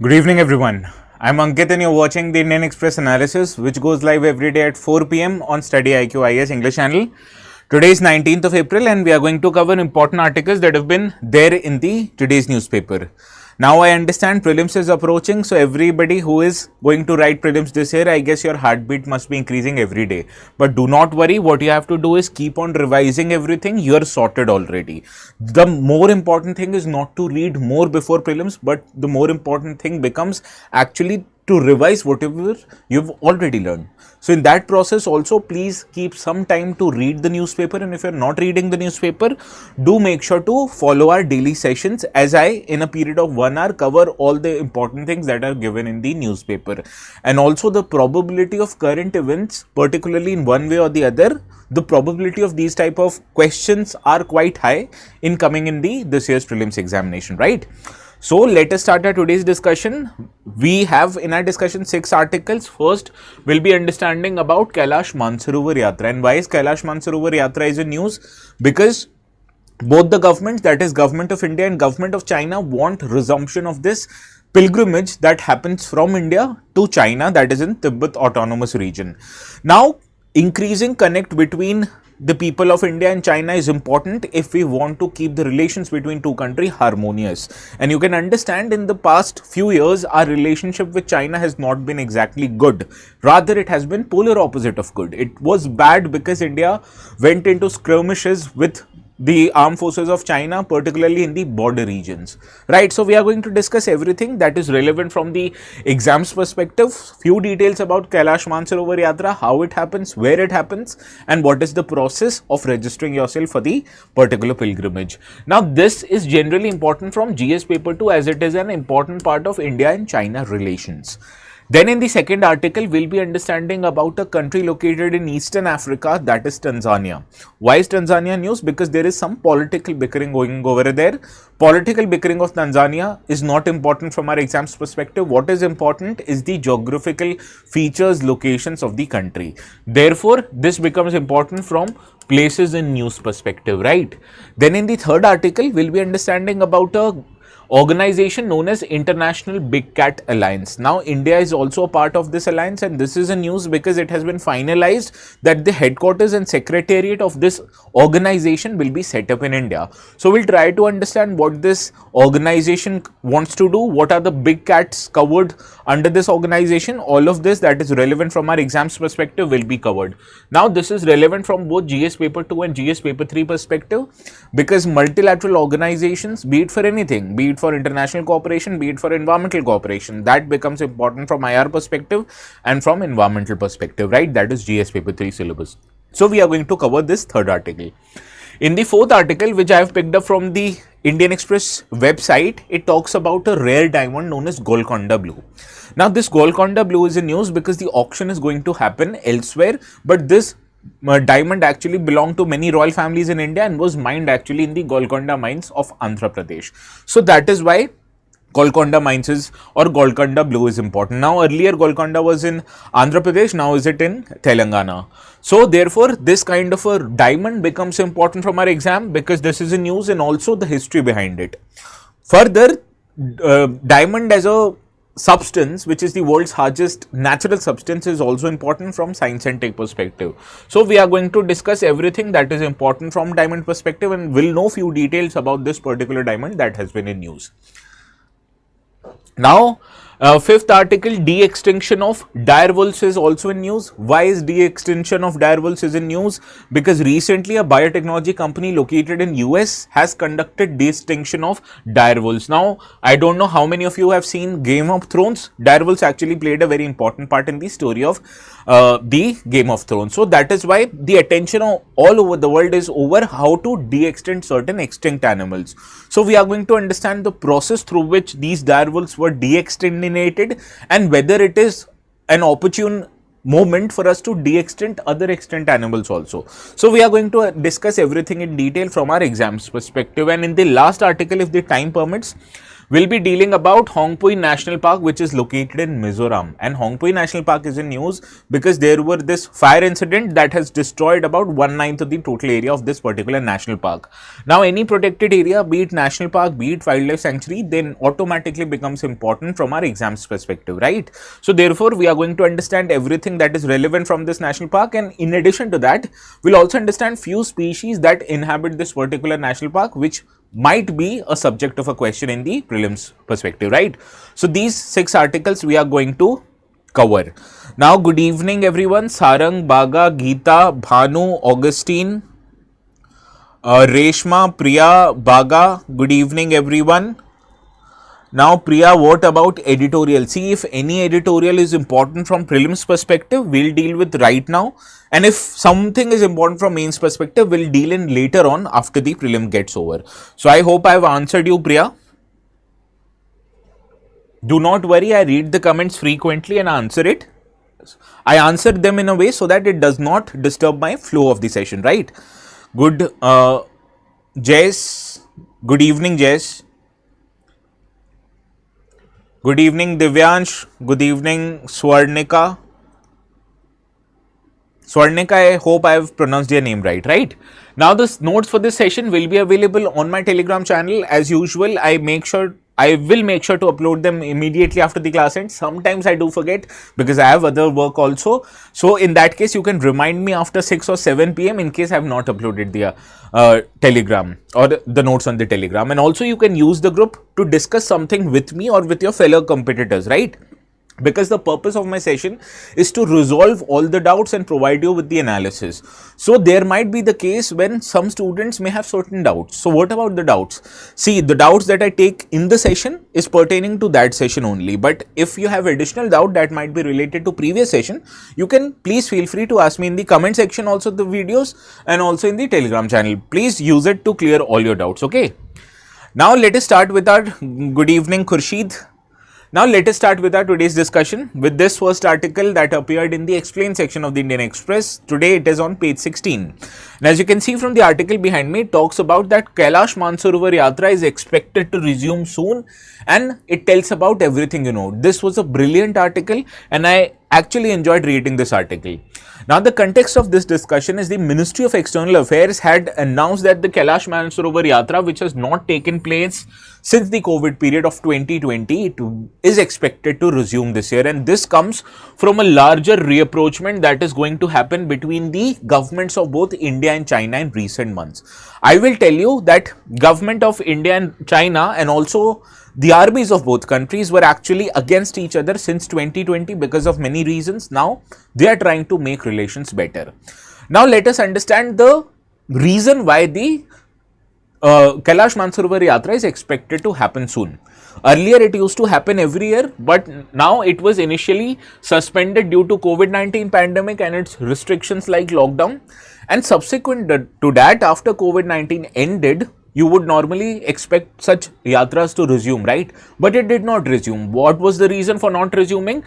Good evening, everyone. I'm Ankit, and you're watching the Indian Express analysis, which goes live every day at 4 p.m. on StudyIQ IS English channel. Today is 19th of April, and we are going to cover important articles that have been there in the today's newspaper. Now I understand prelims is approaching, so everybody who is going to write prelims this year, I guess your heartbeat must be increasing every day. But do not worry, what you have to do is keep on revising everything. You're sorted already. The more important thing is not to read more before prelims, but the more important thing becomes actually to revise whatever you've already learned. So in that process also, please keep some time to read the newspaper, and if you're not reading the newspaper, do make sure to follow our daily sessions as I, in a period of 1 hour, cover all the important things that are given in the newspaper. And also the probability of current events, particularly in one way or the other, the probability of these type of questions are quite high in coming in this year's prelims examination, right? So let us start our today's discussion. We have in our discussion 6 articles. First, we'll be understanding about Kailash Mansarovar Yatra. And why is Kailash Mansarovar Yatra is in news? Because both the governments, that is Government of India and Government of China, want resumption of this pilgrimage that happens from India to China, that is in Tibet Autonomous Region. Now, increasing connect between the people of India and China is important if we want to keep the relations between two countries harmonious. And you can understand in the past few years, our relationship with China has not been exactly good. Rather, it has been polar opposite of good. It was bad because India went into skirmishes with the armed forces of China, particularly in the border regions, right? So we are going to discuss everything that is relevant from the exams perspective, few details about Kailash Mansarovar Yatra, how it happens, where it happens, and what is the process of registering yourself for the particular pilgrimage. Now, this is generally important from GS paper 2 as it is an important part of India and China relations. Then in the second article, we'll be understanding about a country located in Eastern Africa, that is Tanzania. Why is Tanzania news? Because there is some political bickering going over there. Political bickering of Tanzania is not important from our exams perspective. What is important is the geographical features, locations of the country. Therefore, this becomes important from places in news perspective, right? Then in the third article, we'll be understanding about a organization known as International Big Cat Alliance. Now, India is also a part of this alliance, and this is a news because it has been finalized that the headquarters and secretariat of this organization will be set up in India. So, we'll try to understand what this organization wants to do, what are the big cats covered under this organization. All of this that is relevant from our exams perspective will be covered. Now, this is relevant from both GS paper 2 and GS paper 3 perspective because multilateral organizations, be it for anything, be it for international cooperation, be it for environmental cooperation, that becomes important from IR perspective and from environmental perspective, right? That is GS paper 3 syllabus. So we are going to cover this third article. In the fourth article, which I have picked up from the Indian Express website, it talks about a rare diamond known as Golconda Blue. Now, this Golconda Blue is in news because the auction is going to happen elsewhere, but this diamond actually belonged to many royal families in India and was mined actually in the Golconda mines of Andhra Pradesh. So that is why Golconda mines is or Golconda Blue is important. Now, earlier Golconda was in Andhra Pradesh, now is it in Telangana. So therefore, this kind of a diamond becomes important from our exam because this is in news and also the history behind it. Further, diamond as a substance, which is the world's largest natural substance, is also important from science and tech perspective. So we are going to discuss everything that is important from diamond perspective and will know few details about this particular diamond that has been in news. Now, fifth article, de-extinction of dire wolves is also in news. Why is de-extinction of dire wolves is in news? Because recently a biotechnology company located in US has conducted de-extinction of dire wolves. Now, I don't know how many of you have seen Game of Thrones. Dire wolves actually played a very important part in the story of the Game of Thrones. So that is why the attention of all over the world is over how to de-extinct certain extinct animals. So we are going to understand the process through which these dire wolves were de-exterminated and whether it is an opportune moment for us to de-extinct other extinct animals also. So we are going to discuss everything in detail from our exams perspective. And in the last article, if the time permits, We'll be dealing about Phawngpui National Park, which is located in Mizoram. And Phawngpui National Park is in news because there were this fire incident that has destroyed about 1/9 of the total area of this particular national park. Now, any protected area, be it national park, be it wildlife sanctuary, then automatically becomes important from our exams perspective, right? So, therefore, we are going to understand everything that is relevant from this national park, and in addition to that, we'll also understand few species that inhabit this particular national park, which might be a subject of a question in the prelims perspective, right? So these 6 articles we are going to cover. Now, good evening everyone. Sarang, Baga, Geeta, Bhanu, Augustine, Reshma, Priya, Baga, good evening everyone. Now, Priya, what about editorial? See, if any editorial is important from prelims perspective, we'll deal with right now. And if something is important from mains perspective, we'll deal in later on after the prelim gets over. So, I hope I've answered you, Priya. Do not worry, I read the comments frequently and answer it. I answer them in a way so that it does not disturb my flow of the session, right? Good, Jess. Good evening, Jess. Good evening, Divyansh. Good evening, Swarnika. Swarnika, I hope I have pronounced your name right? Now, the notes for this session will be available on my Telegram channel. As usual, I will make sure to upload them immediately after the class ends. Sometimes I do forget because I have other work also. So, in that case, you can remind me after 6 or 7 p.m. in case I have not uploaded the Telegram or the notes on the Telegram. And also, you can use the group to discuss something with me or with your fellow competitors, right? Because the purpose of my session is to resolve all the doubts and provide you with the analysis. So, there might be the case when some students may have certain doubts. So, what about the doubts? See, the doubts that I take in the session is pertaining to that session only. But if you have additional doubt that might be related to previous session, you can please feel free to ask me in the comment section also the videos and also in the Telegram channel. Please use it to clear all your doubts, okay? Now, let us start with our good evening, Khurshid. Now, let us start with our today's discussion with this first article that appeared in the explain section of the Indian Express. Today, it is on page 16. And as you can see from the article behind me, it talks about that Kailash Mansarovar Yatra is expected to resume soon, and it tells about everything you know. This was a brilliant article and I actually enjoyed reading this article. Now, the context of this discussion is the Ministry of External Affairs had announced that the Kailash Mansarovar Yatra, which has not taken place since the COVID period of 2020, it is expected to resume this year. And this comes from a larger reapproachment that is going to happen between the governments of both India and China in recent months. I will tell you that government of India and China and also the armies of both countries were actually against each other since 2020 because of many reasons. Now, they are trying to make relations better. Now, let us understand the reason why the Kailash Mansarovar Yatra is expected to happen soon. Earlier, it used to happen every year, but now it was initially suspended due to COVID-19 pandemic and its restrictions like lockdown. And subsequent to that, after COVID-19 ended, you would normally expect such yatras to resume, right? But it did not resume. What was the reason for not resuming?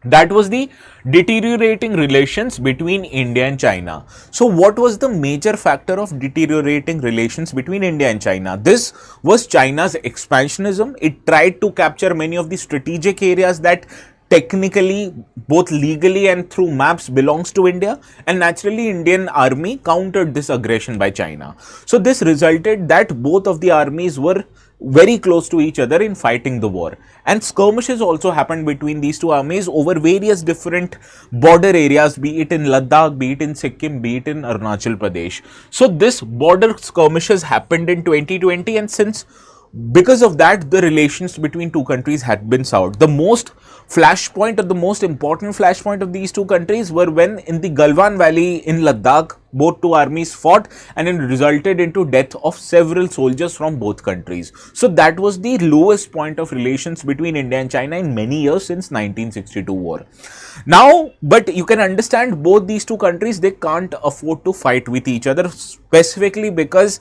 That was the deteriorating relations between India and China. So, what was the major factor of deteriorating relations between India and China? This was China's expansionism. It tried to capture many of the strategic areas that technically, both legally and through maps belongs to India, and naturally Indian army countered this aggression by China. So this resulted that both of the armies were very close to each other in fighting the war, and skirmishes also happened between these two armies over various different border areas, be it in Ladakh, be it in Sikkim, be it in Arunachal Pradesh. So this border skirmishes happened in 2020, and because of that, the relations between two countries had been soured. The most flashpoint or the most important flashpoint of these two countries were when in the Galwan Valley in Ladakh, both two armies fought and it resulted into death of several soldiers from both countries. So that was the lowest point of relations between India and China in many years since 1962 war. Now, but you can understand both these two countries, they can't afford to fight with each other, specifically because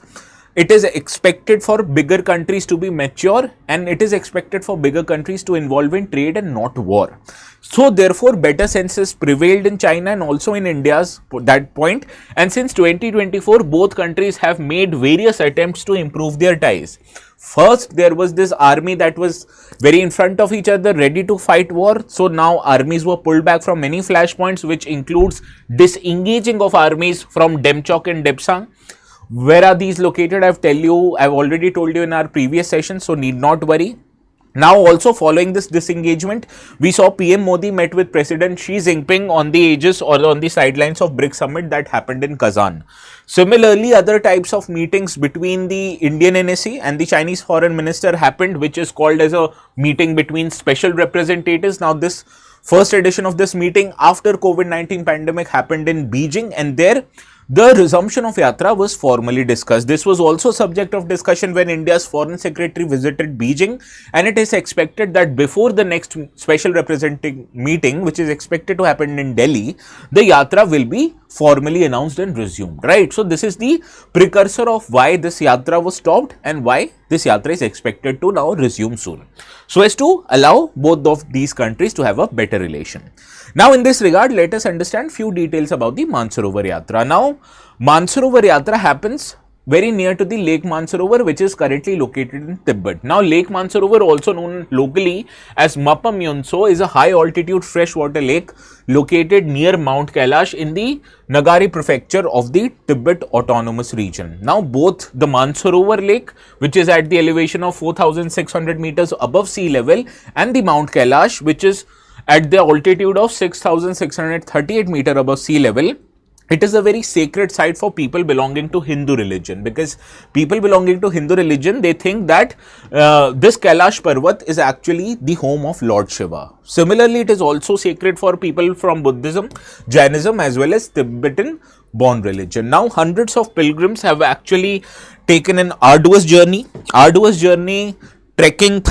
it is expected for bigger countries to be mature, and it is expected for bigger countries to involve in trade and not war. So therefore, better senses prevailed in China and also in India's that point. And since 2024, both countries have made various attempts to improve their ties. First, there was this army that was very in front of each other, ready to fight war. So now armies were pulled back from many flashpoints, which includes disengaging of armies from Demchok and Depsang. Where are these located? I've already told you in our previous session, so need not worry. Now also following this disengagement, we saw PM Modi met with President Xi Jinping on the aegis or on the sidelines of BRICS summit that happened in Kazan. Similarly, other types of meetings between the Indian NSC and the Chinese foreign minister happened, which is called as a meeting between special representatives. Now this first edition of this meeting after COVID-19 pandemic happened in Beijing, and there the resumption of Yatra was formally discussed. This was also subject of discussion when India's foreign secretary visited Beijing, and it is expected that before the next special representing meeting, which is expected to happen in Delhi, the Yatra will be formally announced and resumed, right? So this is the precursor of why this Yatra was stopped and why this Yatra is expected to now resume soon, so as to allow both of these countries to have a better relation. Now in this regard, let us understand few details about the Mansarovar Yatra. Now Mansarovar Yatra happens very near to the Lake Mansarovar, which is currently located in Tibet. Now Lake Mansarovar, also known locally as Mapam Yonso, is a high altitude freshwater lake located near Mount Kailash in the Nagari prefecture of the Tibet Autonomous Region. Now both the Mansarovar lake, which is at the elevation of 4,600 meters above sea level, and the Mount Kailash, which is at the altitude of 6,638 meters above sea level, it is a very sacred site for people belonging to Hindu religion, because people belonging to Hindu religion, they think that this Kailash Parvat is actually the home of Lord Shiva. Similarly, it is also sacred for people from Buddhism, Jainism as well as Tibetan born religion. Now hundreds of pilgrims have actually taken an arduous journey, trekking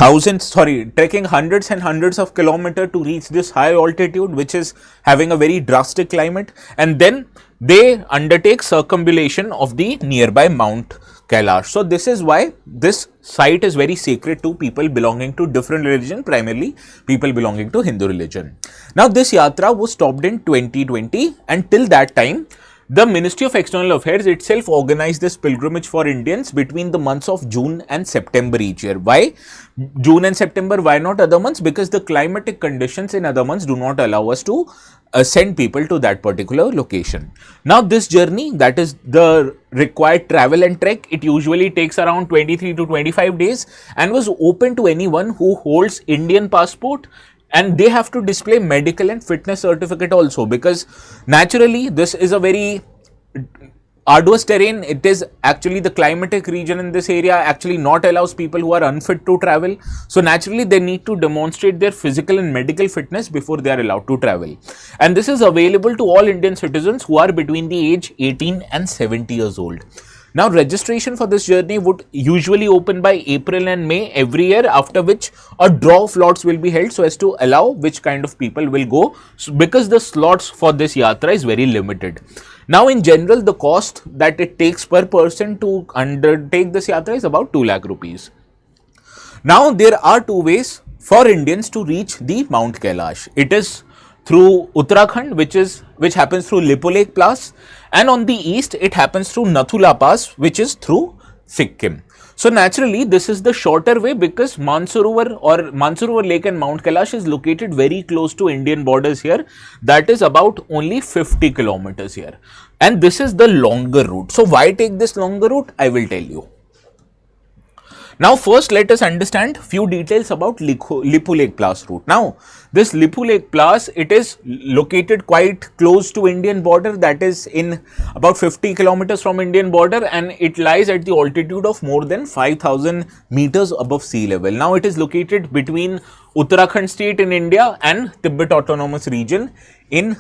hundreds and hundreds of kilometers to reach this high altitude, which is having a very drastic climate, and then they undertake circumambulation of the nearby Mount Kailash. So this is why this site is very sacred to people belonging to different religion, primarily people belonging to Hindu religion. Now this Yatra was stopped in 2020, and till that time the Ministry of External Affairs itself organized this pilgrimage for Indians between the months of June and September each year. Why June and September? Why not other months? Because the climatic conditions in other months do not allow us to send people to that particular location. Now this journey, that is the required travel and trek, it usually takes around 23 to 25 days and was open to anyone who holds Indian passport, and they have to display medical and fitness certificate also, because naturally this is a very arduous terrain. It is actually the climatic region in this area actually not allows people who are unfit to travel. So naturally they need to demonstrate their physical and medical fitness before they are allowed to travel. And this is available to all Indian citizens who are between the age 18 and 70 years old. Now registration for this journey would usually open by April and May every year, after which a draw of lots will be held so as to allow which kind of people will go, because the slots for this Yatra is very limited. Now in general, the cost that it takes per person to undertake this Yatra is about 2 lakh rupees. Now there are two ways for Indians to reach the Mount Kailash. It is through Uttarakhand, which happens through Lipo Lake Pass, and on the east it happens through Nathula Pass, which is through Sikkim. So naturally this is the shorter way, because Mansarovar Lake and Mount Kailash is located very close to Indian borders here. That is about only 50 kilometers here, and this is the longer route. So why take this longer route? I will tell you. Now first let us understand few details about Lipo Lake Pass route. Now this Lipo Lake Pass, it is located quite close to Indian border, that is in about 50 kilometers from Indian border, and it lies at the altitude of more than 5,000 meters above sea level. Now it is located between Uttarakhand state in India and Tibet Autonomous Region in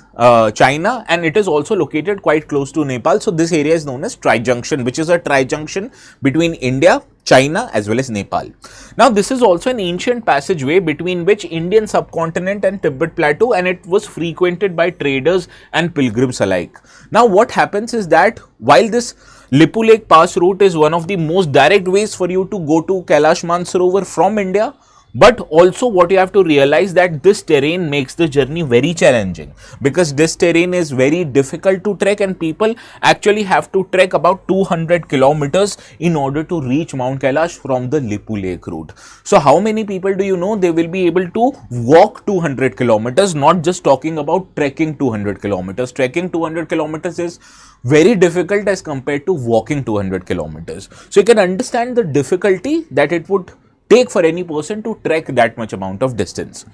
China, and it is also located quite close to Nepal. So this area is known as Tri-Junction, which is a tri-junction between India, China as well as Nepal. Now this is also an ancient passageway between which Indian subcontinent and Tibet plateau, and it was frequented by traders and pilgrims alike. Now what happens is that while this Lippu Lake Pass route is one of the most direct ways for you to go to Kailash Mansarovar from India. But also what you have to realize that this terrain makes the journey very challenging, because this terrain is very difficult to trek and people actually have to trek about 200 kilometers in order to reach Mount Kailash from the Lippu Lake route. So how many people do you know they will be able to walk 200 kilometers, not just talking about trekking 200 kilometers. Trekking 200 kilometers is very difficult as compared to walking 200 kilometers. So you can understand the difficulty that it would take for any person to trek that much amount of distance.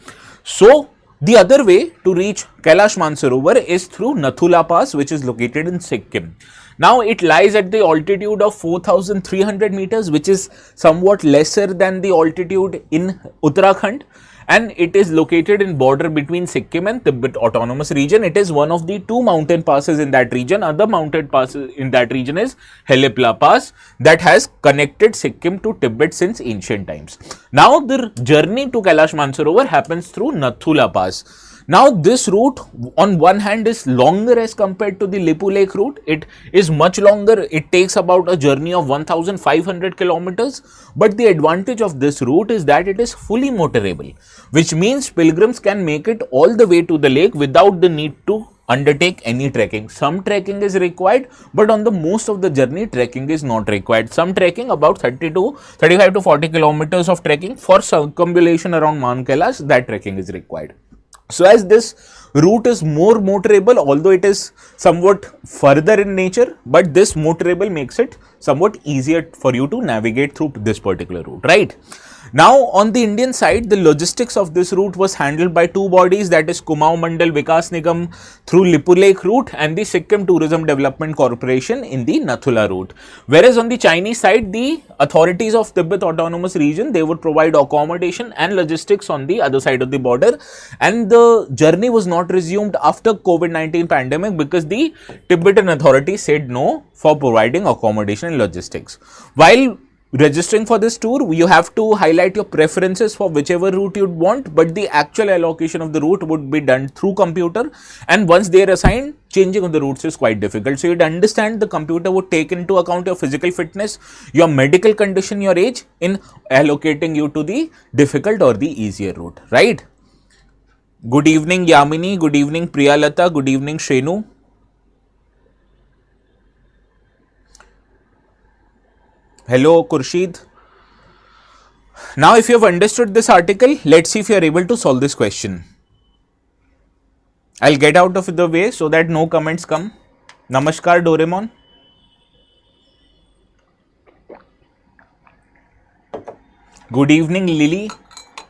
So the other way to reach Kailash Mansarovar is through Nathula Pass, which is located in Sikkim. Now it lies at the altitude of 4,300 meters, which is somewhat lesser than the altitude in Uttarakhand, and it is located in border between Sikkim and Tibet Autonomous Region. It is one of the two mountain passes in that region. Other mountain passes in that region is Helipla Pass, that has connected Sikkim to Tibet since ancient times. Now the journey to Kailash Mansarovar happens through Nathula Pass. Now this route on one hand is longer as compared to the Lippu Lake route. It is much longer. It takes about a journey of 1,500 kilometers. But the advantage of this route is that it is fully motorable, which means pilgrims can make it all the way to the lake without the need to undertake any trekking. Some trekking is required, but on the most of the journey trekking is not required. Some trekking, about 35 to 40 kilometers of trekking for circumambulation around Mount Kailash, that trekking is required. So as this route is more motorable, although it is somewhat further in nature, but this motorable makes it somewhat easier for you to navigate through this particular route, right? Now on the Indian side, the logistics of this route was handled by two bodies, that is Kumaon Mandal Vikas Nigam through Lippu Lake route and the Sikkim Tourism Development Corporation in the Nathula route. Whereas on the Chinese side, the authorities of Tibet Autonomous Region, they would provide accommodation and logistics on the other side of the border, and the journey was not resumed after COVID-19 pandemic because the Tibetan authorities said no for providing accommodation and logistics. While registering for this tour, you have to highlight your preferences for whichever route you want, but the actual allocation of the route would be done through computer, and once they are assigned, changing of the routes is quite difficult. So you'd understand the computer would take into account your physical fitness, your medical condition, your age in allocating you to the difficult or the easier route, right? Good evening Yamini, good evening Priyalata, good evening Shrenu. Hello Kurshid. Now if you have understood this article, let's see if you are able to solve this question. I'll get out of the way so that no comments come. Namaskar Doraemon. Good evening Lily.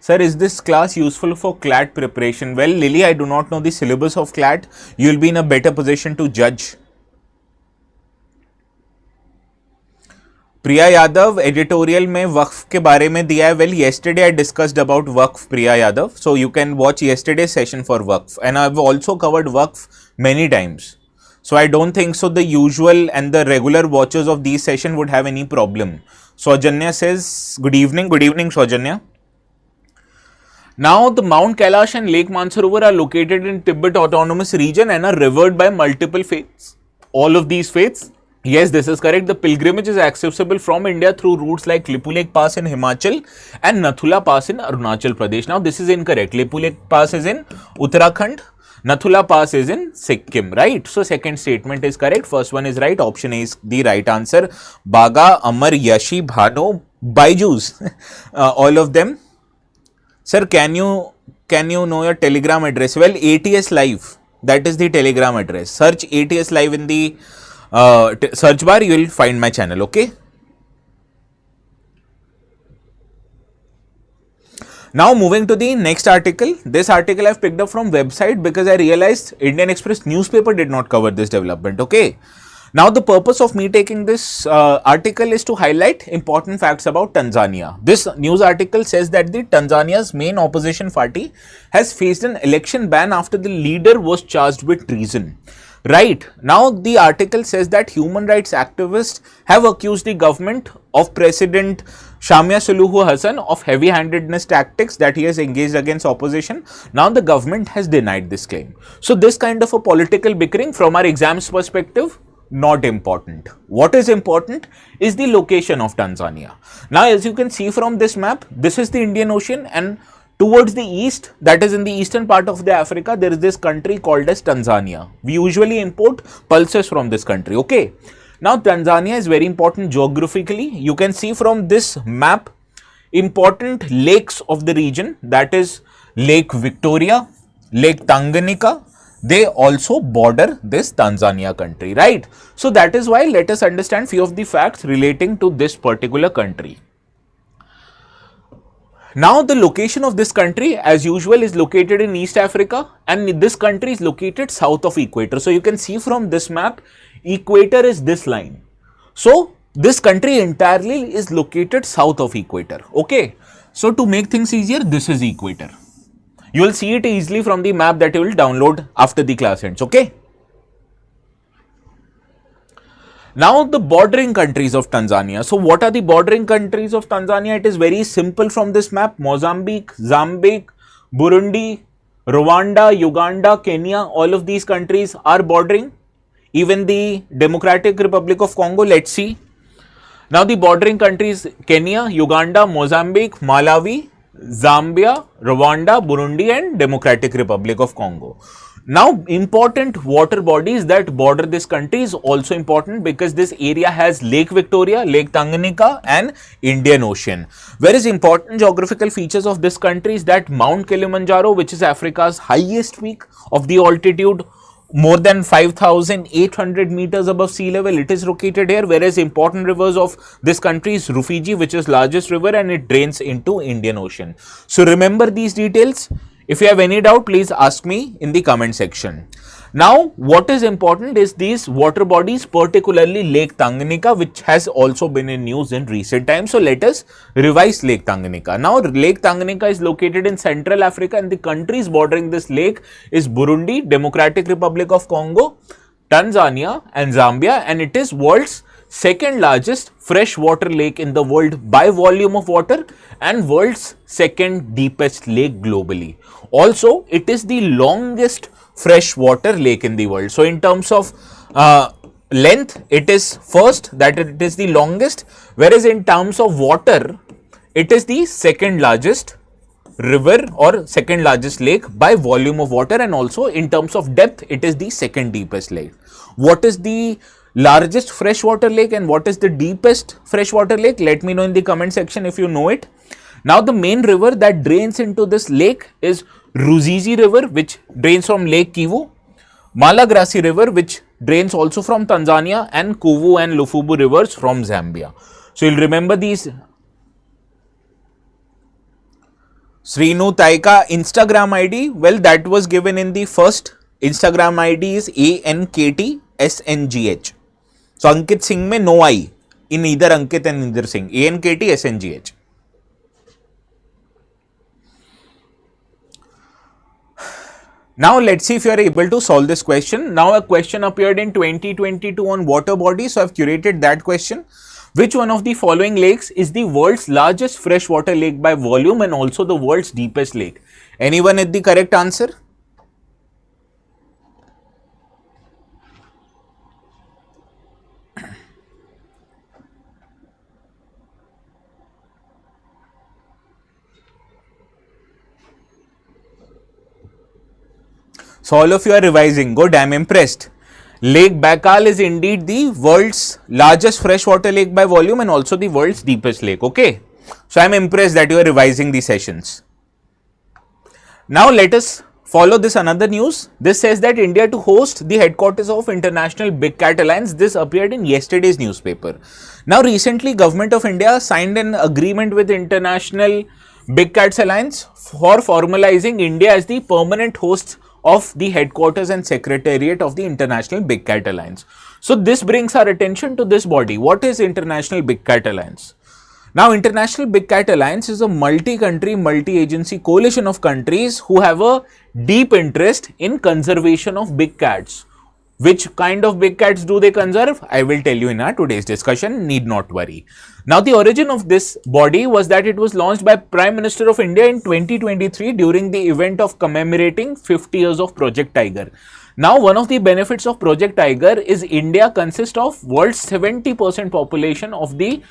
Sir, is this class useful for CLAT preparation? Well Lily, I do not know the syllabus of CLAT. You will be in a better position to judge. Priya Yadav editorial में वक्फ के बारे में दिया है. Well yesterday I discussed about Waqf Priya Yadav, so you can watch yesterday session for Waqf and I have also covered Waqf many times, so I don't think so the usual and the regular watchers of these session would have any problem. Saujanya says good evening Saujanya. Now the Mount Kailash and Lake Mansarovar are located in Tibet Autonomous Region and are revered by multiple faiths. All of these faiths, yes, this is correct. The pilgrimage is accessible from India through routes like Lippu Lake Pass in Himachal and Nathula Pass in Arunachal Pradesh. Now this is incorrect. Lippu Lake Pass is in Uttarakhand, Nathula Pass is in Sikkim, right? So second statement is correct. First one is right. Option A is the right answer. Baga, Amar, Yashi, Bhano, Baijus, all of them. Sir, can you know your Telegram address? Well, ATS Live, that is the Telegram address. Search ATS Live in the search bar, you will find my channel, okay? Now moving to the next article. This article I have picked up from website because I realized Indian Express newspaper did not cover this development, okay? Now the purpose of me taking this article is to highlight important facts about Tanzania. This news article says that the Tanzania's main opposition party has faced an election ban after the leader was charged with treason. Right. Now the article says that human rights activists have accused the government of President Shamia Suluhu Hassan of heavy-handedness tactics that he has engaged against opposition. Now the government has denied this claim. So this kind of a political bickering from our exams perspective not important. What is important is the location of Tanzania. Now, as you can see from this map, this is the Indian Ocean, and towards the east, that is in the eastern part of the Africa, there is this country called as Tanzania. We usually import pulses from this country, okay. Now, Tanzania is very important geographically. You can see from this map important lakes of the region, that is Lake Victoria, Lake Tanganyika. They also border this Tanzania country, right? So that is why let us understand few of the facts relating to this particular country. Now, the location of this country as usual is located in East Africa, and this country is located south of equator. So you can see from this map, equator is this line. So this country entirely is located south of equator, okay. So to make things easier, this is equator. You will see it easily from the map that you will download after the class ends, okay. Now, the bordering countries of Tanzania. So what are the bordering countries of Tanzania? It is very simple from this map. Mozambique, Zambia, Burundi, Rwanda, Uganda, Kenya, all of these countries are bordering. Even the Democratic Republic of Congo, let's see. Now, the bordering countries Kenya, Uganda, Mozambique, Malawi, Zambia, Rwanda, Burundi and Democratic Republic of Congo. Now, important water bodies that border this country is also important because this area has Lake Victoria, Lake Tanganyika and Indian Ocean. Whereas important geographical features of this country is that Mount Kilimanjaro, which is Africa's highest peak of the altitude, more than 5,800 meters above sea level, it is located here. Whereas important rivers of this country is Rufiji, which is largest river and it drains into Indian Ocean. So remember these details. If you have any doubt, please ask me in the comment section. Now, what is important is these water bodies, particularly Lake Tanganyika, which has also been in news in recent times. So let us revise Lake Tanganyika. Now, Lake Tanganyika is located in Central Africa and the countries bordering this lake is Burundi, Democratic Republic of Congo, Tanzania and Zambia, and it is world's second largest freshwater lake in the world by volume of water and world's second deepest lake globally. Also, it is the longest freshwater lake in the world. So, in terms of length, it is first, that it is the longest, whereas in terms of water, it is the second largest river or second largest lake by volume of water, and also in terms of depth, it is the second deepest lake. What is the largest freshwater lake and what is the deepest freshwater lake? Let me know in the comment section if you know it. Now, the main river that drains into this lake is Ruzizi River, which drains from Lake Kivu, Malagarasi River, which drains also from Tanzania, and Kuvu and Lufubu rivers from Zambia. So, you'll remember these. Srinu Taika Instagram ID, well, that was given in the first Instagram ID is ANKTSNGH. So, Ankit Singh mein no I in either Ankit and either Singh, ANKTSNGH. Now, let's see if you are able to solve this question. Now, a question appeared in 2022 on water bodies. So, I have curated that question. Which one of the following lakes is the world's largest freshwater lake by volume and also the world's deepest lake? Anyone with the correct answer? So, all of you are revising. Good, I am impressed. Lake Baikal is indeed the world's largest freshwater lake by volume and also the world's deepest lake. Okay. So, I am impressed that you are revising the sessions. Now, let us follow this another news. This says that India to host the headquarters of International Big Cat Alliance. This appeared in yesterday's newspaper. Now, recently, Government of India signed an agreement with International Big Cats Alliance for formalizing India as the permanent host of the headquarters and secretariat of the International Big Cat Alliance. So, this brings our attention to this body. What is International Big Cat Alliance? Now, International Big Cat Alliance is a multi-country, multi-agency coalition of countries who have a deep interest in conservation of big cats. Which kind of big cats do they conserve? I will tell you in our today's discussion, need not worry. Now, the origin of this body was that it was launched by Prime Minister of India in 2023 during the event of commemorating 50 years of Project Tiger. Now, one of the benefits of Project Tiger is India consists of world's 70% population of the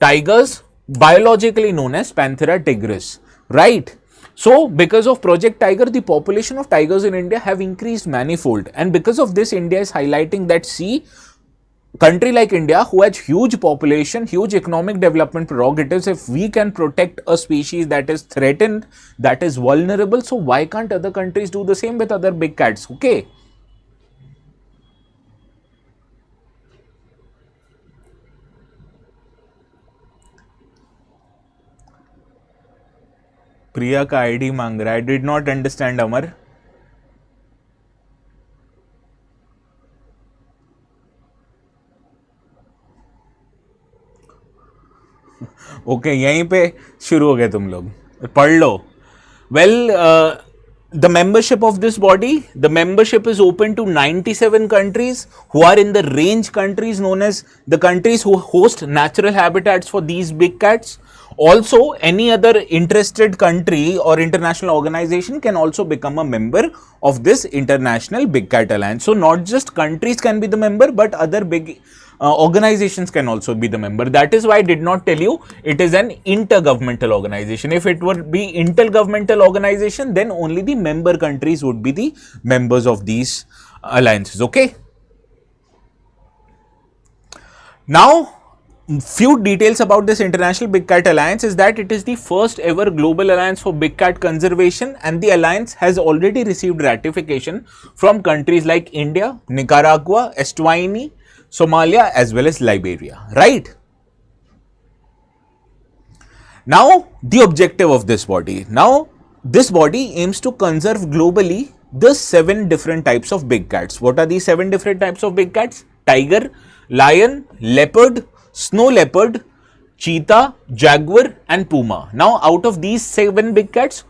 tigers biologically known as Panthera tigris, right? So, because of Project Tiger, the population of tigers in India have increased manifold, and because of this, India is highlighting that, see, country like India who has huge population, huge economic development prerogatives, if we can protect a species that is threatened, that is vulnerable, so why can't other countries do the same with other big cats? Okay. प्रिया का ID मांग रहा है. I did not understand, Amar. Okay यहीं पे शुरू हो गए तुम लोग, पढ़ लो. Well, the membership of this body, the membership is open to 97 countries who are in the range countries known as the countries who host natural habitats for these big cats. Also, any other interested country or international organization can also become a member of this International Big Cat Alliance. So, not just countries can be the member, but other big organizations can also be the member. That is why I did not tell you it is an intergovernmental organization. If it would be intergovernmental organization, then only the member countries would be the members of these alliances. Okay. Now, few details about this International Big Cat Alliance is that it is the first ever global alliance for big cat conservation, and the alliance has already received ratification from countries like India, Nicaragua, Eswatini, Somalia as well as Liberia, right? Now, the objective of this body. Now, this body aims to conserve globally the 7 different types of big cats. What are these 7 different types of big cats? Tiger, lion, leopard, snow leopard, cheetah, jaguar and puma. Now, out of these 7 big cats,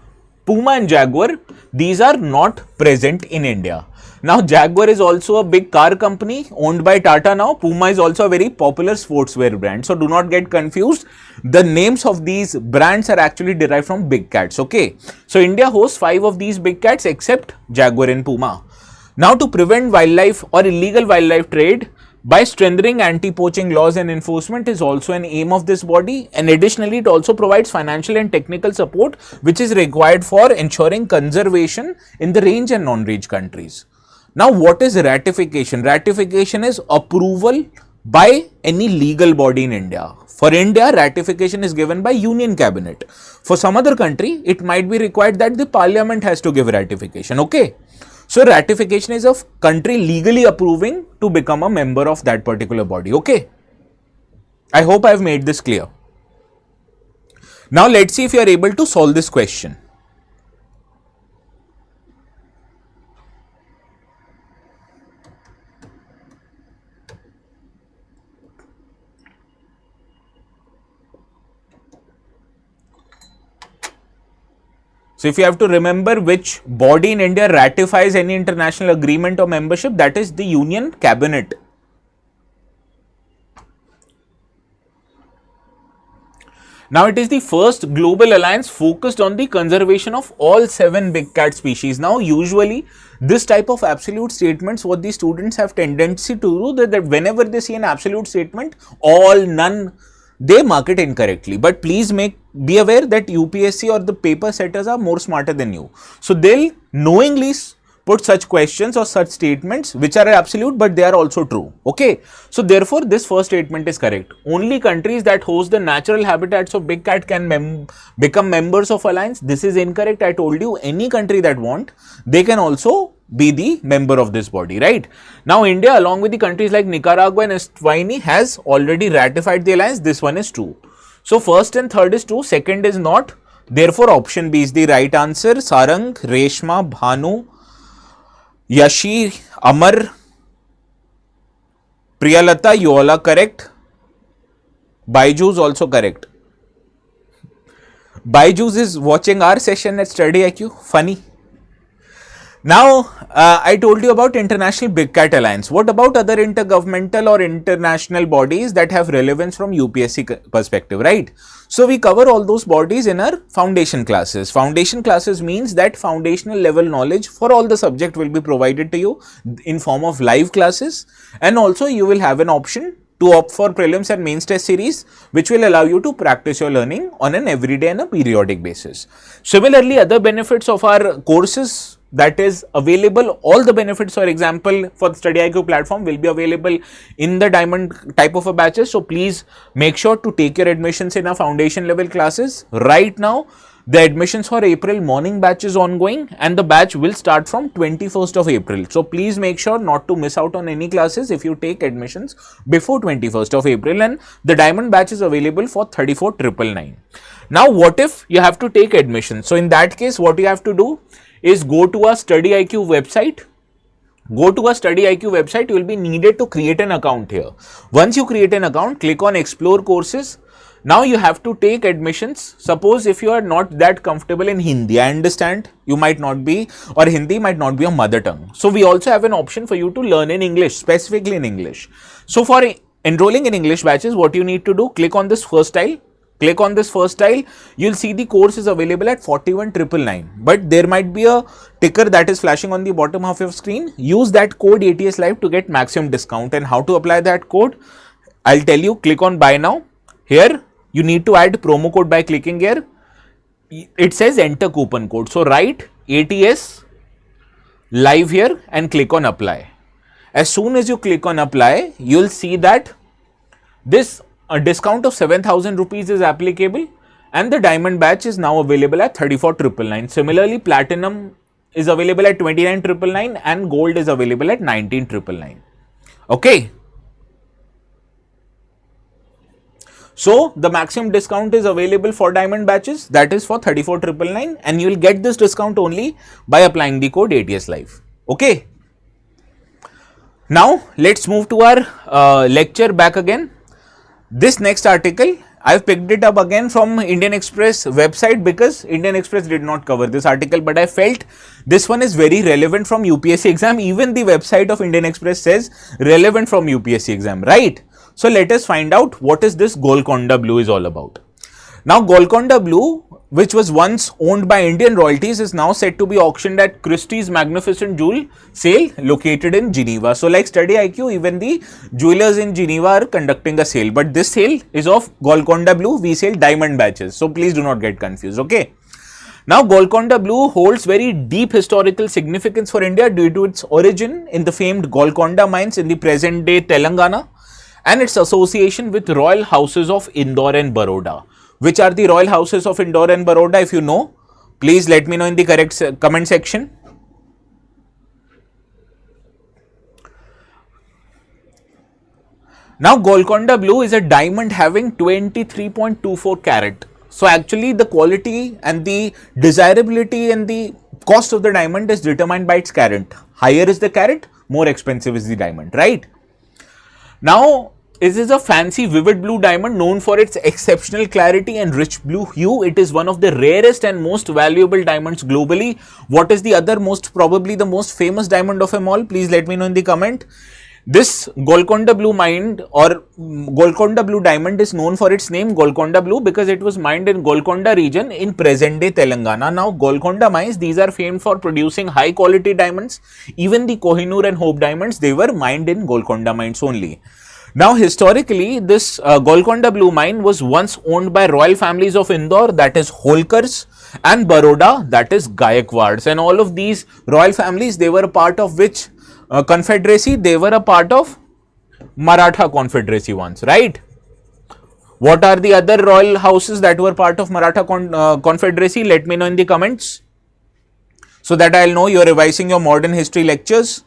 puma and jaguar, these are not present in India. Now, Jaguar is also a big car company owned by Tata now. Puma is also a very popular sportswear brand. So, do not get confused. The names of these brands are actually derived from big cats. Okay. So, India hosts 5 of these big cats except Jaguar and Puma. Now, to prevent wildlife or illegal wildlife trade by strengthening anti-poaching laws and enforcement is also an aim of this body, and additionally it also provides financial and technical support which is required for ensuring conservation in the range and non-range countries. Now, what is ratification? Ratification is approval by any legal body in India. For India, ratification is given by Union Cabinet. For some other country, it might be required that the Parliament has to give ratification. Okay. So, ratification is of country legally approving to become a member of that particular body. Okay. I hope I have made this clear. Now, let's see if you are able to solve this question. So, if you have to remember which body in India ratifies any international agreement or membership, that is the Union Cabinet. Now, it is the first global alliance focused on the conservation of all 7 big cat species. Now, usually this type of absolute statements, what the students have tendency to do, that whenever they see an absolute statement, all, none, they mark it incorrectly. But please be aware that UPSC or the paper setters are more smarter than you. So, they'll knowingly put such questions or such statements which are absolute but they are also true. Okay. So, therefore, this first statement is correct. Only countries that host the natural habitats of big cat can become members of alliance. This is incorrect. I told you any country that want, they can also be the member of this body, right? Now, India along with the countries like Nicaragua and Eswatini has already ratified the alliance. This one is true. So, first and third is true, second is not. Therefore, option B is the right answer. Sarang, Reshma, Bhanu, Yashi, Amar, Priyalata, you all are correct. Baiju is also correct. Baiju is watching our session at StudyIQ. Funny. Now, I told you about International Big Cat Alliance. What about other intergovernmental or international bodies that have relevance from UPSC perspective, right? So, we cover all those bodies in our foundation classes. Foundation classes means that foundational level knowledge for all the subject will be provided to you in form of live classes, and also you will have an option to opt for prelims and mains test series, which will allow you to practice your learning on an everyday and a periodic basis. Similarly, other benefits of our courses that is available, all the benefits, for example, for the StudyIQ platform will be available in the diamond type of a batches. So please make sure to take your admissions in our foundation level classes. Right now, the admissions for April morning batch is ongoing and the batch will start from 21st of April. So please make sure not to miss out on any classes if you take admissions before 21st of April, and the diamond batch is available for 34,999. Now, what if you have to take admissions? So in that case, what you have to do is go to our StudyIQ website. Go to our StudyIQ website, you will be needed to create an account here. Once you create an account, click on Explore Courses. Now you have to take admissions. Suppose if you are not that comfortable in Hindi, I understand you might not be, or Hindi might not be your mother tongue. So we also have an option for you to learn in English, specifically in English. So for enrolling in English batches, what you need to do, click on this first tile. Click on this first tile, you will see the course is available at 41,999, but there might be a ticker that is flashing on the bottom half of screen. Use that code ATS Live to get maximum discount, and how to apply that code, I'll tell you. Click on buy now. Here you need to add promo code by clicking here. It says enter coupon code, so write ATS Live here and click on apply. As soon as you click on apply, you will see that this a discount of 7,000 rupees is applicable, and the diamond batch is now available at 34,999. Similarly, platinum is available at 29,999 and gold is available at 19,999. Okay. So the maximum discount is available for diamond batches, that is for 34,999, and you will get this discount only by applying the code ATS Live. Okay. Now let's move to our lecture back again. This next article, I've picked it up again from Indian Express website because Indian Express did not cover this article, but I felt this one is very relevant from UPSC exam. Even the website of Indian Express says relevant from UPSC exam, right? So let us find out what is this Golconda Blue is all about. Now, Golconda Blue, which was once owned by Indian royalties, is now said to be auctioned at Christie's Magnificent Jewel sale located in Geneva. So like StudyIQ, even the jewelers in Geneva are conducting a sale, but this sale is of Golconda Blue. We sell diamond batches, so please do not get confused. Okay. Now, Golconda Blue holds very deep historical significance for India due to its origin in the famed Golconda mines in the present day Telangana and its association with royal houses of Indore and Baroda. Which are the royal houses of Indore and Baroda? If you know, please let me know in the correct comment section. Now, Golconda Blue is a diamond having 23.24 carat. So actually the quality and the desirability and the cost of the diamond is determined by its carat. Higher is the carat, more expensive is the diamond, right? Now, this is a fancy vivid blue diamond known for its exceptional clarity and rich blue hue. It is one of the rarest and most valuable diamonds globally. What is the other probably the most famous diamond of them all? Please let me know in the comment. This Golconda Blue mine or Golconda Blue diamond is known for its name Golconda Blue because it was mined in Golconda region in present day Telangana. Now, Golconda mines, these are famed for producing high quality diamonds. Even the Kohinoor and Hope diamonds, they were mined in Golconda mines only. Now, historically, this Golconda Blue mine was once owned by royal families of Indore, that is Holkars, and Baroda, that is Gaikwads. And all of these royal families, they were a part of which confederacy? They were a part of Maratha confederacy once, right? What are the other royal houses that were part of Maratha confederacy? Let me know in the comments so that I'll know you're revising your modern history lectures.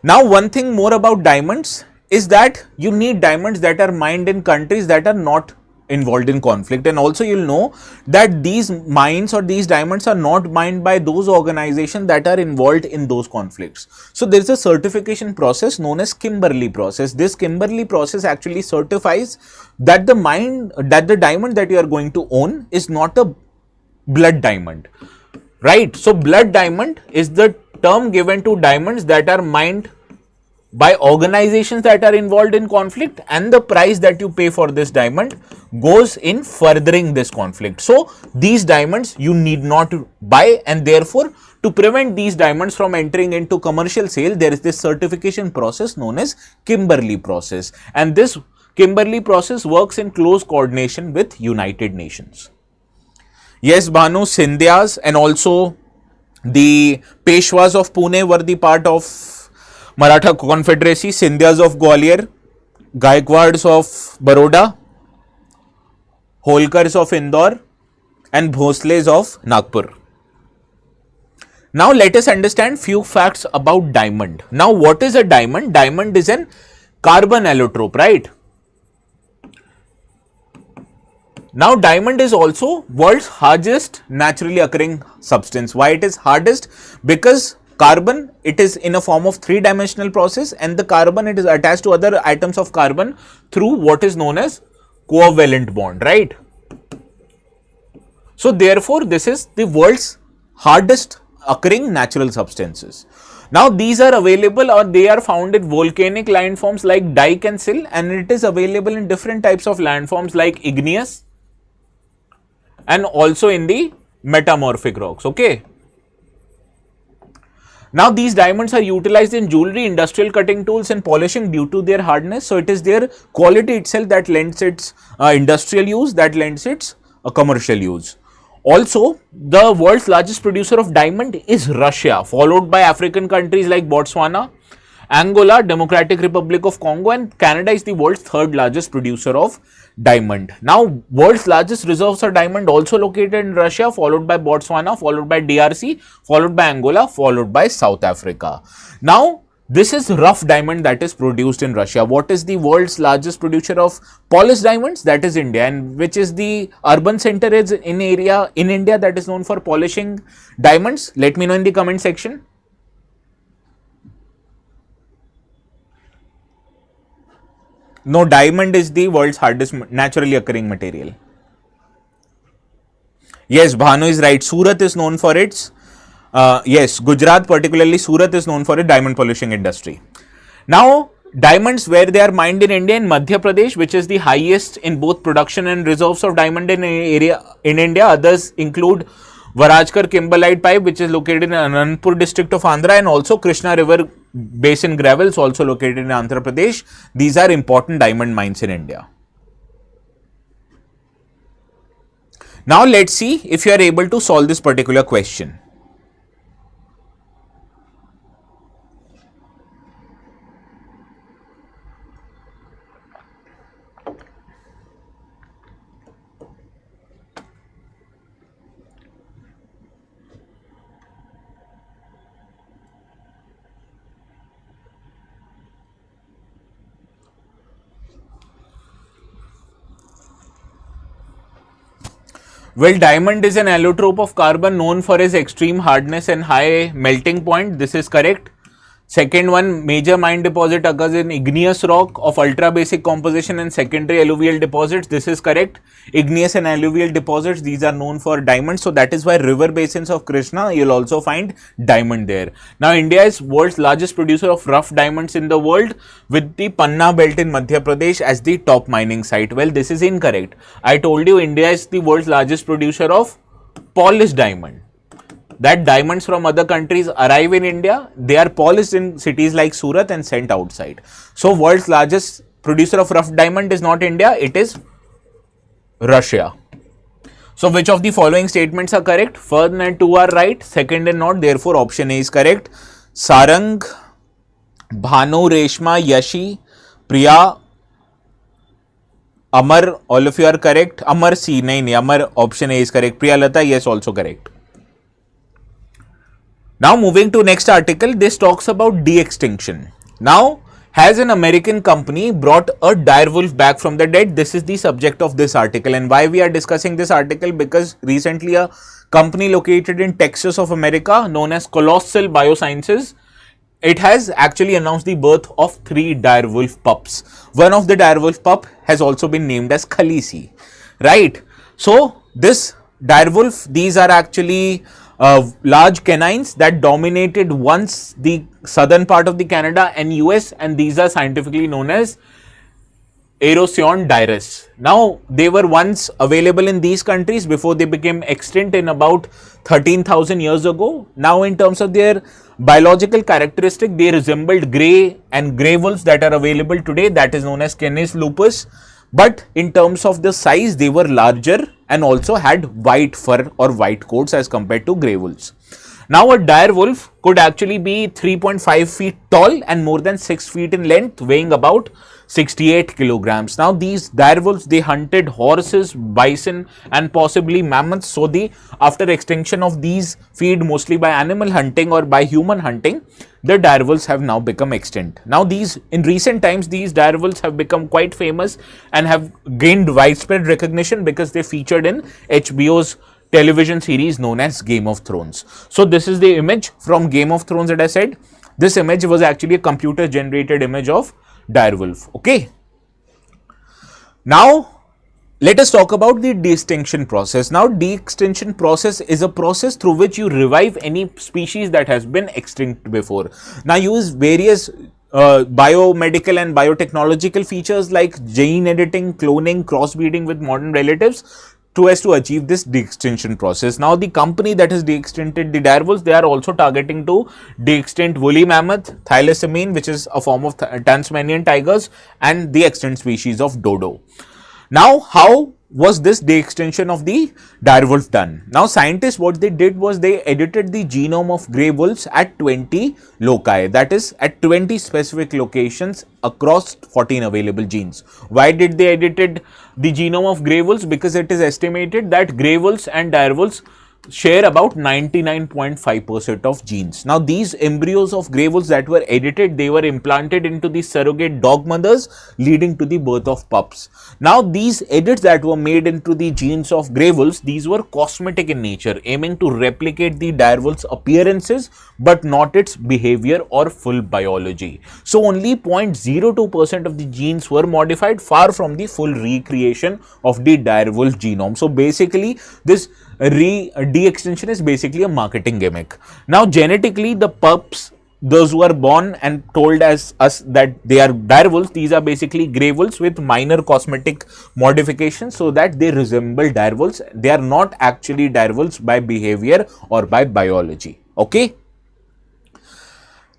Now, one thing more about diamonds is that you need diamonds that are mined in countries that are not involved in conflict, and also you'll know that these mines or these diamonds are not mined by those organizations that are involved in those conflicts. So there is a certification process known as Kimberley process. This Kimberley process actually certifies that the diamond that you are going to own is not a blood diamond, right? So blood diamond is the term given to diamonds that are mined by organizations that are involved in conflict, and the price that you pay for this diamond goes in furthering this conflict. So these diamonds you need not buy, and therefore to prevent these diamonds from entering into commercial sale, there is this certification process known as Kimberley process, and this Kimberley process works in close coordination with United Nations. Yes, Bhanu, Scindias and also the Peshwas of Pune were the part of Maratha Confederacy. Scindias of Gwalior, Gaikwads of Baroda, Holkars of Indore and Bhosles of Nagpur. Now let us understand few facts about diamond. Now what is a diamond? Diamond is an carbon allotrope, right? Now diamond is also world's hardest naturally occurring substance. Why it is hardest? Because carbon, it is in a form of three-dimensional process, and the carbon, it is attached to other atoms of carbon through what is known as covalent bond, right? So therefore this is the world's hardest occurring natural substances. Now these are available, or they are found in volcanic landforms like dike and sill, and it is available in different types of landforms like igneous and also in the metamorphic rocks. Okay. Now these diamonds are utilized in jewelry, industrial cutting tools and polishing due to their hardness. So it is their quality itself that lends its industrial use, that lends its commercial use. Also, the world's largest producer of diamond is Russia, followed by African countries like Botswana, Angola, Democratic Republic of Congo, and Canada is the world's third largest producer of diamond. Now, world's largest reserves of diamond also located in Russia, followed by Botswana, followed by DRC, followed by Angola, followed by South Africa. Now, this is rough diamond that is produced in Russia. What is the world's largest producer of polished diamonds? That is India. And which is the urban center is in area in India that is known for polishing diamonds? Let me know in the comment section. No, diamond is the world's hardest naturally occurring material. Yes, Bhanu is right. Surat is known for its, yes, Gujarat, particularly Surat, is known for its diamond polishing industry. Now, diamonds where they are mined in India, in Madhya Pradesh, which is the highest in both production and reserves of diamond in India. Others include Varajkar Kimberlite Pipe, which is located in Anandpur district of Andhra, and also Krishna River Basin Gravels, also located in Andhra Pradesh. These are important diamond mines in India. Now let's see if you are able to solve this particular question. Well, diamond is an allotrope of carbon known for its extreme hardness and high melting point. This is correct. Second one, major mine deposit occurs in igneous rock of ultra basic composition and secondary alluvial deposits. This is correct. Igneous and alluvial deposits, these are known for diamonds. So that is why river basins of Krishna, you'll also find diamond there. Now, India is world's largest producer of rough diamonds in the world, with the Panna belt in Madhya Pradesh as the top mining site. Well, this is incorrect. I told you India is the world's largest producer of polished diamond. That diamonds from other countries arrive in India, they are polished in cities like Surat and sent outside. So, world's largest producer of rough diamond is not India, it is Russia. So, which of the following statements are correct? First and two are right, second and not, therefore option A is correct. Sarang, Bhanu, Reshma, Yashi, Priya, Amar, all of you are correct. Amar C, nahi, Amar, option A is correct. Priya Lata, yes, also correct. Now moving to next article, this talks about de-extinction. Now, has an American company brought a dire wolf back from the dead? This is the subject of this article, and why we are discussing this article, because recently a company located in Texas of America known as Colossal Biosciences, it has actually announced the birth of 3 dire wolf pups. One of the dire wolf pup has also been named as Khaleesi, right? So this dire wolf, these are actually large canines that dominated once the southern part of the Canada and US, and these are scientifically known as Erosion dirus. Now, they were once available in these countries before they became extinct in about 13,000 years ago. Now, in terms of their biological characteristic, they resembled grey and grey wolves that are available today, that is known as Canis lupus. But in terms of the size, they were larger and also had white fur or white coats as compared to grey wolves. Now, a dire wolf could actually be 3.5 feet tall and more than 6 feet in length, weighing about 68 kilograms. Now, these dire wolves, they hunted horses, bison and possibly mammoths. So, after extinction of these feed mostly by animal hunting or by human hunting, the dire wolves have now become extinct. Now, in recent times, these dire wolves have become quite famous and have gained widespread recognition because they featured in HBO's television series known as Game of Thrones. So, this is the image from Game of Thrones that I said. This image was actually a computer generated image of dire wolf. Okay. Now, let us talk about the de-extinction process. Now, de-extinction process is a process through which you revive any species that has been extinct before. Now, use various biomedical and biotechnological features like gene editing, cloning, crossbreeding with modern relatives to achieve this de-extinction process. Now, the company that has de-extincted the dire wolves, they are also targeting to de-extinct woolly mammoth, thylacinine, which is a form of Tasmanian tigers, and the extinct species of dodo. Now, how was this de-extinction of the dire wolf done? Now, scientists, what they did was they edited the genome of grey wolves at 20 loci, that is at 20 specific locations across 14 available genes. Why did they edited the genome of grey wolves? Because it is estimated that grey wolves and dire wolves share about 99.5% of genes. Now, these embryos of grey wolves that were edited, they were implanted into the surrogate dog mothers, leading to the birth of pups. Now, these edits that were made into the genes of grey wolves, these were cosmetic in nature, aiming to replicate the dire wolf's appearances, but not its behavior or full biology. So, only 0.02% of the genes were modified, far from the full recreation of the dire wolf genome. So, basically, this de-extinction is basically a marketing gimmick. Now, genetically, the pups, those who are born and told as us that they are dire wolves, these are basically grey wolves with minor cosmetic modifications so that they resemble dire wolves. They are not actually dire wolves by behavior or by biology. Okay.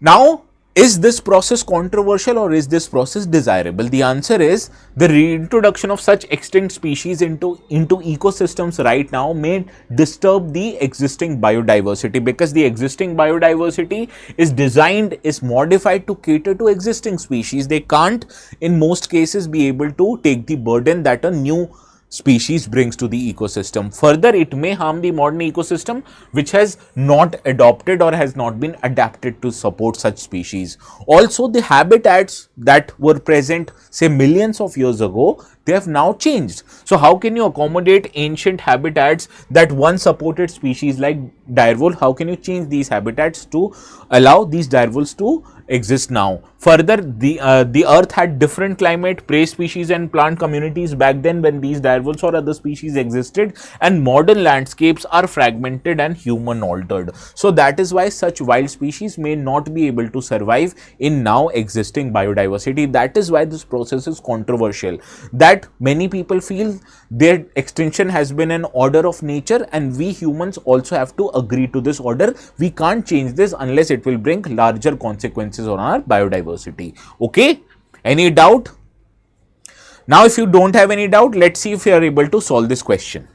Now, is this process controversial or is this process desirable? The answer is the reintroduction of such extinct species into ecosystems right now may disturb the existing biodiversity, because the existing biodiversity is modified to cater to existing species. They can't in most cases be able to take the burden that a new species brings to the ecosystem. Further, it may harm the modern ecosystem which has not adopted or has not been adapted to support such species. Also, the habitats that were present say millions of years ago, they have now changed. So, how can you accommodate ancient habitats that once supported species like dire wolf? How can you change these habitats to allow these dire wolves to exist now? Further, the earth had different climate, prey species and plant communities back then when these dire wolves or other species existed, and modern landscapes are fragmented and human altered. So, that is why such wild species may not be able to survive in now existing biodiversity. That is why this process is controversial. That many people feel their extinction has been an order of nature, and we humans also have to agree to this order. We can't change this unless it will bring larger consequences on our biodiversity. Okay, any doubt? Now, if you don't have any doubt, let's see if you are able to solve this question.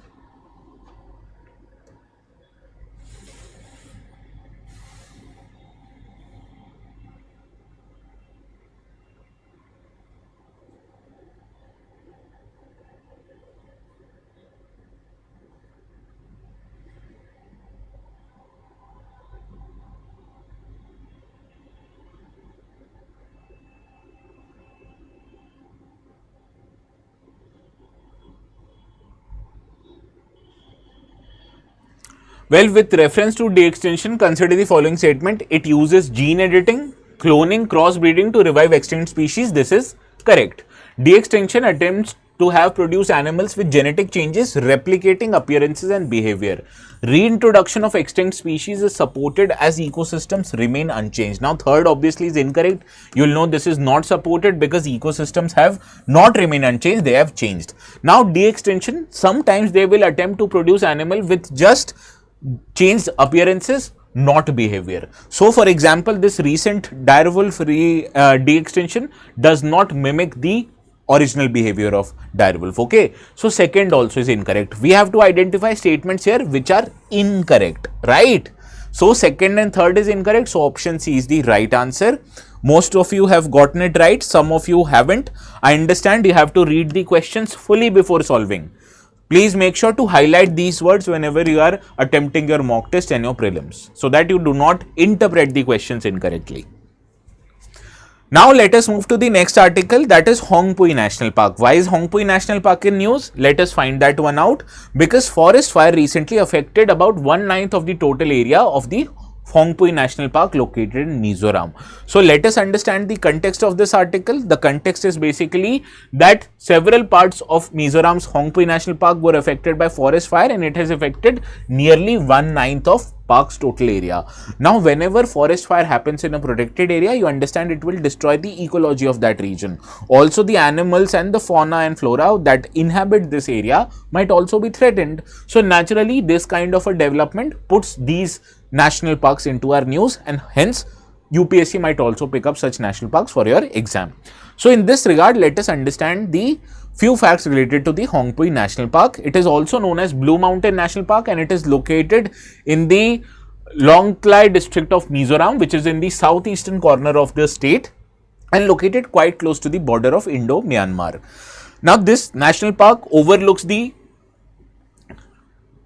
Well, with reference to de-extinction, consider the following statement. It uses gene editing, cloning, crossbreeding to revive extinct species. This is correct. De-extinction attempts to have produced animals with genetic changes, replicating appearances and behavior. Reintroduction of extinct species is supported as ecosystems remain unchanged. Now, third obviously is incorrect. You will know this is not supported because ecosystems have not remained unchanged, they have changed. Now, de-extinction, sometimes they will attempt to produce animal with just changed appearances, not behavior. So, for example, this recent direwolf de-extinction does not mimic the original behavior of direwolf. Okay, so second also is incorrect. We have to identify statements here which are incorrect, right? So second and third is incorrect. So option C is the right answer. Most of you have gotten it right, some of you haven't. I understand you have to read the questions fully before solving. Please make sure to highlight these words whenever you are attempting your mock test and your prelims, so that you do not interpret the questions incorrectly. Now let us move to the next article, that is Phawngpui National Park. Why is Phawngpui National Park in news? Let us find that one out. Because forest fire recently affected about 1/9 of the total area of the Phawngpui National Park located in Mizoram. So let us understand the context of this article. The context is basically that several parts of Mizoram's Phawngpui National Park were affected by forest fire, and it has affected nearly 1/9 of park's total area. Now, whenever forest fire happens in a protected area, you understand it will destroy the ecology of that region. Also, the animals and the fauna and flora that inhabit this area might also be threatened. So naturally, this kind of a development puts these national parks into our news, and hence UPSC might also pick up such national parks for your exam. So in this regard, let us understand the few facts related to the Phawngpui National Park. It is also known as Blue Mountain National Park, and it is located in the Longtlai district of Mizoram, which is in the southeastern corner of the state and located quite close to the border of Indo-Myanmar. Now, this national park overlooks the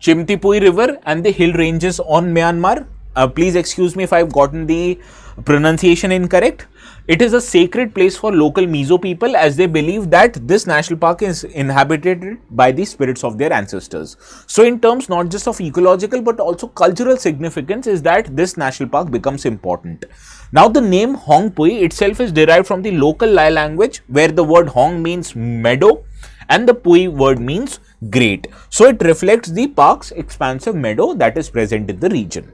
Phawngpui River and the hill ranges on Myanmar. Please excuse me if I've gotten the pronunciation incorrect. It is a sacred place for local Mizo people, as they believe that this national park is inhabited by the spirits of their ancestors. So in terms not just of ecological but also cultural significance is that this national park becomes important. Now, the name Phawngpui itself is derived from the local Lai language, where the word Hong means meadow and the Pui word means great. So it reflects the park's expansive meadow that is present in the region.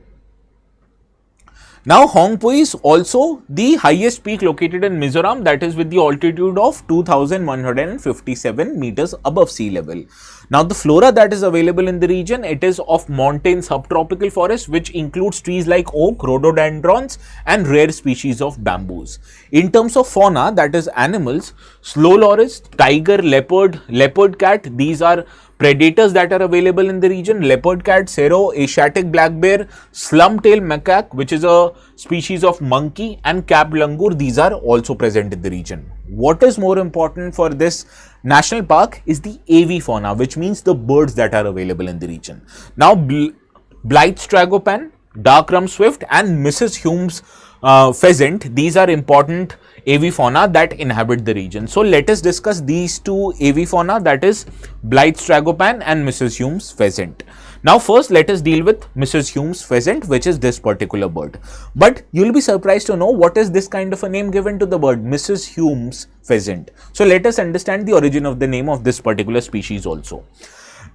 Now, Phawngpui is also the highest peak located in Mizoram, that is with the altitude of 2157 meters above sea level. Now, the flora that is available in the region, it is of montane subtropical forest, which includes trees like oak, rhododendrons and rare species of bamboos. In terms of fauna, that is animals, slow loris, tiger, leopard cat, these are predators that are available in the region. Leopard cat, sero, Asiatic black bear, slum-tail macaque, which is a species of monkey, and capped langur, these are also present in the region. What is more important for this national park is the avi fauna, which means the birds that are available in the region. Now, Blythe's tragopan, dark rump swift and Mrs. Hume's pheasant, these are important avi fauna that inhabit the region. So let us discuss these two avi fauna, that is Blythe's tragopan and Mrs. Hume's pheasant. Now, first let us deal with Mrs. Hume's pheasant, which is this particular bird. But you will be surprised to know what is this kind of a name given to the bird, Mrs. Hume's pheasant. So let us understand the origin of the name of this particular species also.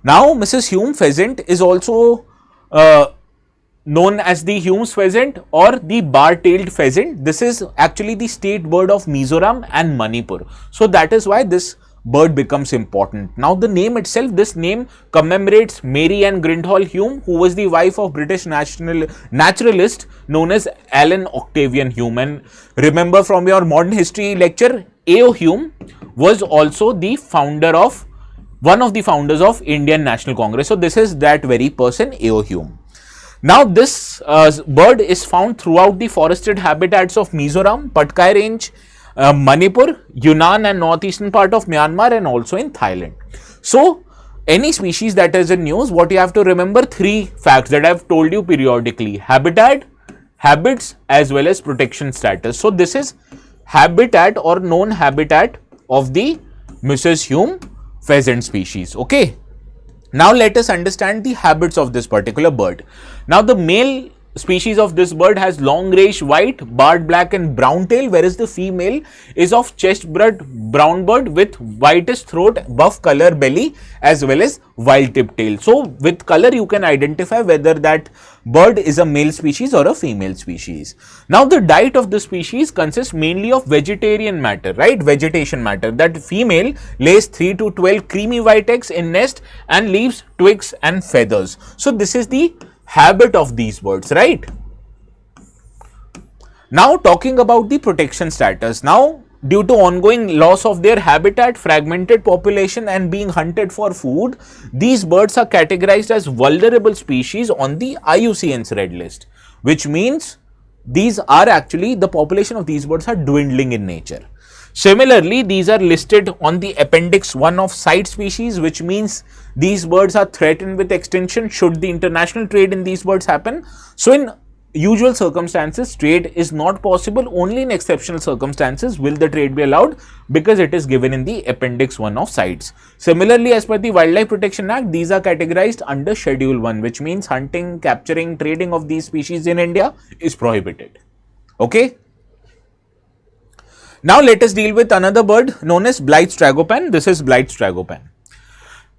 Now, Mrs. Hume pheasant is also known as the Hume's pheasant or the bar-tailed pheasant. This is actually the state bird of Mizoram and Manipur. So that is why this bird becomes important. Now, the name itself, this name commemorates Mary Ann Grindhall Hume, who was the wife of British naturalist known as Alan Octavian Hume. And remember from your modern history lecture, A.O. Hume was also the one of the founders of Indian National Congress. So this is that very person, A.O. Hume. Now, this bird is found throughout the forested habitats of Mizoram, Patkai Range, Manipur, Yunnan and northeastern part of Myanmar, and also in Thailand. So, any species that is in news, what you have to remember, three facts that I have told you periodically: habitat, habits as well as protection status. So, this is habitat or known habitat of the Mrs. Hume pheasant species. Okay. Now, let us understand the habits of this particular bird. Now, the male species of this bird has long grayish white, barred black and brown tail, whereas the female is of chestnut brown bird with whitish throat, buff color belly as well as wild tip tail. So with color you can identify whether that bird is a male species or a female species. Now the diet of the species consists mainly of vegetarian matter, right? Vegetation matter. That female lays 3 to 12 creamy white eggs in nest and leaves twigs and feathers. So this is the habit of these birds, right? Now talking about the protection status. Now due to ongoing loss of their habitat, fragmented population and being hunted for food, these birds are categorized as vulnerable species on the IUCN's red list, which means these are actually, the population of these birds are dwindling in nature. Similarly, these are listed on the Appendix 1 of CITE species, which means these birds are threatened with extinction should the international trade in these birds happen. So in usual circumstances, trade is not possible. Only in exceptional circumstances will the trade be allowed, because it is given in the Appendix 1 of CITES. Similarly, as per the Wildlife Protection Act, these are categorized under Schedule 1, which means hunting, capturing, trading of these species in India is prohibited. Okay. Now let us deal with another bird known as Blythe's tragopan. This is Blythe's tragopan.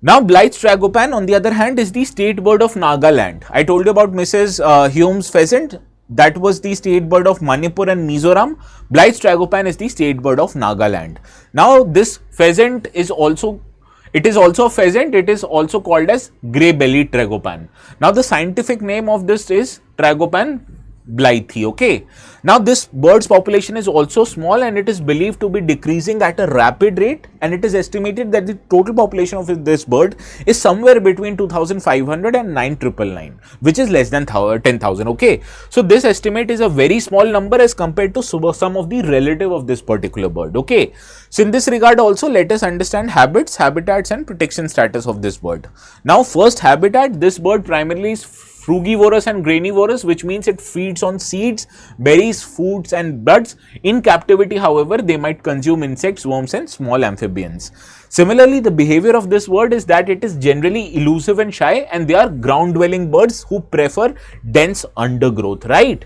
Now Blythe's tragopan on the other hand is the state bird of Nagaland. I told you about Mrs. Hume's pheasant. That was the state bird of Manipur and Mizoram. Blythe's tragopan is the state bird of Nagaland. Now this pheasant is also, it is also a pheasant. It is also called as grey-bellied tragopan. Now the scientific name of this is Tragopan blythii. Okay. Now this bird's population is also small and it is believed to be decreasing at a rapid rate, and it is estimated that the total population of this bird is somewhere between 2,500 and 9,999, which is less than 10,000. Okay. So this estimate is a very small number as compared to some of the relative of this particular bird. Okay. So in this regard also, let us understand habits, habitats and protection status of this bird. Now first, habitat. This bird primarily is frugivorous and granivorous, which means it feeds on seeds, berries, fruits and buds. In captivity, however, they might consume insects, worms and small amphibians. Similarly, the behavior of this bird is that it is generally elusive and shy, and they are ground dwelling birds who prefer dense undergrowth, right?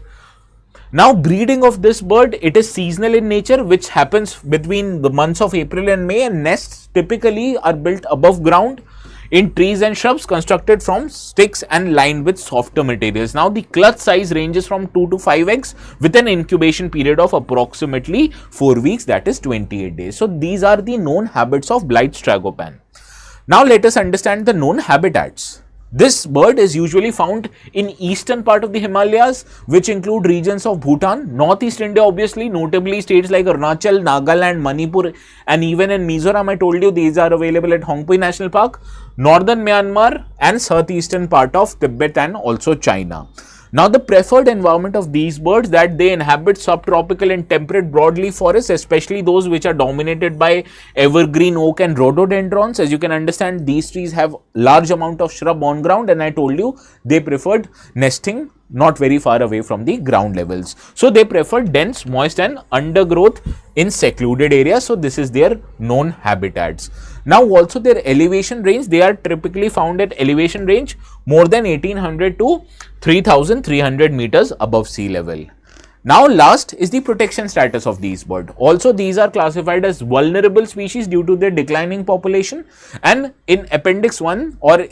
Now breeding of this bird, it is seasonal in nature, which happens between the months of April and May, and nests typically are built above ground in trees and shrubs constructed from sticks and lined with softer materials. Now the clutch size ranges from 2 to 5 eggs with an incubation period of approximately 4 weeks, that is 28 days. So these are the known habits of Blythe's tragopan. Now let us understand the known habitats. This bird is usually found in eastern part of the Himalayas, which include regions of Bhutan, Northeast India obviously, notably states like Arunachal, Nagaland, Manipur and even in Mizoram. I told you these are available at Phawngpui National Park, northern Myanmar and southeastern part of Tibet and also China. Now the preferred environment of these birds, that they inhabit subtropical and temperate broadleaf forests, especially those which are dominated by evergreen oak and rhododendrons. As you can understand, these trees have large amount of shrub on ground, and I told you they preferred nesting not very far away from the ground levels. So they prefer dense, moist and undergrowth in secluded areas. So this is their known habitats. Now also their elevation range, they are typically found at elevation range more than 1800 to 3300 meters above sea level. Now last is the protection status of these birds. Also these are classified as vulnerable species due to their declining population, and in Appendix 1 or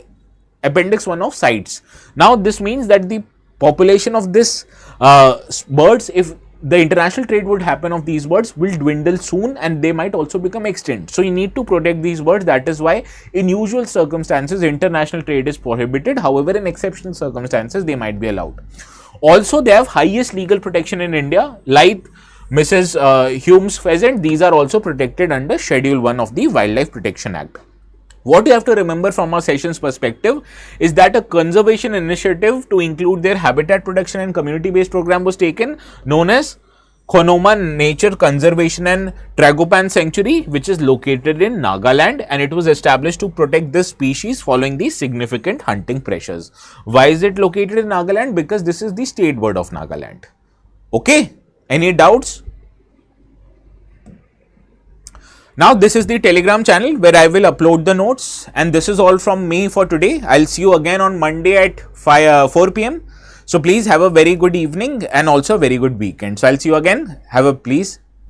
Appendix 1 of CITES. Now this means that the population of this birds, if the international trade would happen of these birds, will dwindle soon and they might also become extinct. So you need to protect these birds. That is why in usual circumstances international trade is prohibited. However, in exceptional circumstances they might be allowed. Also they have highest legal protection in India, like Mrs. Hume's pheasant. These are also protected under Schedule 1 of the Wildlife Protection Act. What you have to remember from our session's perspective is that a conservation initiative to include their habitat protection and community-based program was taken, known as Khonoma Nature Conservation and Tragopan Sanctuary, which is located in Nagaland, and it was established to protect this species following the significant hunting pressures. Why is it located in Nagaland? Because this is the state bird of Nagaland. Okay, any doubts? Now this is the Telegram channel where I will upload the notes, and this is all from me for today. I'll see you again on Monday at 4 p.m. So please have a very good evening and also a very good weekend. So I'll see you again. Have a please